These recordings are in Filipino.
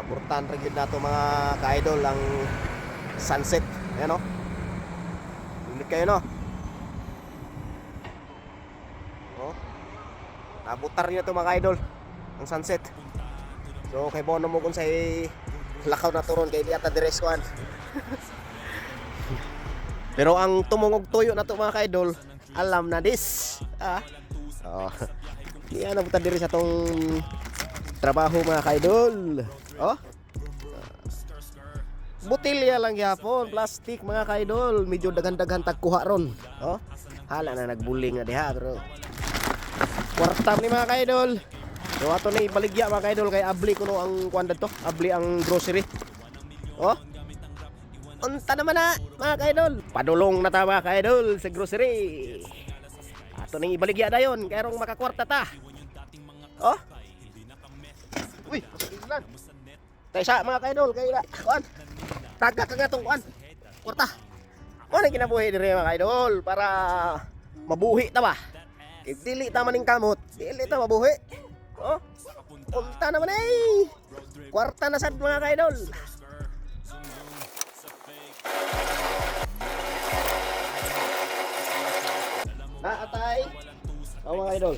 Makurtan rin na ito mga ka-idol ang sunset. Ayan o. Init kayo no. O. Nabutar nyo ito mga ka-idol ang sunset. So kay Bono mo kung sa lakaw na turon kay Diata Dires kuan. Pero ang tumungog tuyo na ito mga ka-idol, alam na this. Oh. Di na buta diri sa tong trabaho mga ka-idol. Oh. Butilya lang yapon, plastic mga ka-idol, medyo daghan-daghan tagkuha ron. Oh. Hala na nagbuling na diha pero kwarta ni mga ka-idol. So ato na ibaligya mga ka-idol kay abli kuno ang kuan dito, abli ang grocery. Oh. Unta naman na mga ka-idol. Padulong na ta mga ka-idol sa grocery. Ato nang ibaligya dayon kay rong makakwarta ta. Oh. Uy, pasaglan. Taysa mga ka-idol kay kuan. Taga ka tong kuan. Kwarta. Mo na kinabuhi dire mga ka-idol para mabuhi ta ba. If dili ta maning kamot, dili ta mabuhi. Oh. Unta naman eh. Kwarta na sad mga ka-idol. Atay. Mga idol.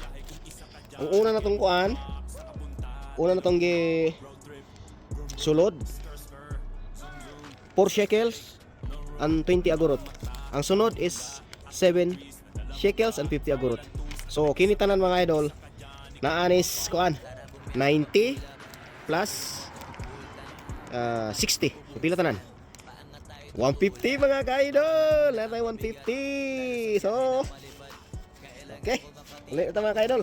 Ang una na tong kuan. Una na tong gi sulod. 4 shekels and 20 agorot. Ang sunod is 7 shekels and 50 agorot. So kini tanan mga idol na anis kuan 90 plus 60. So pila tanan? 150 mga ka-idol. Latay 150. So okay, ulit ito mga ka-idol.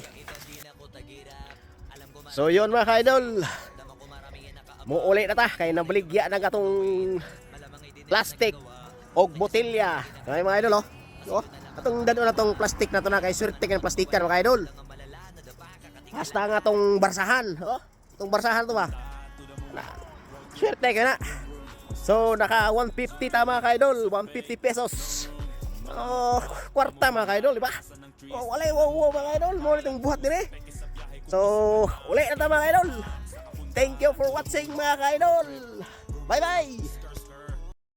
So yun mga ka-idol, muulit na ta kay nabaligya na gatong plastic o botilya. Okay mga idol oh. Oh, atong dano na tong plastic na to na kay swerte kay plastikan mga ka-idol. Basta nga tong barsahan, oh. Tong barsahan to ba? Swerte kay na. So naka 150 ta mga ka-idol, 150 pesos. Oh, kwarta mga ka-idol, di ba? Oh, walay wow mga idol, mo itong buhat dire. So, ulit na ta mga idol. Thank you for watching mga ka-idol. Bye bye.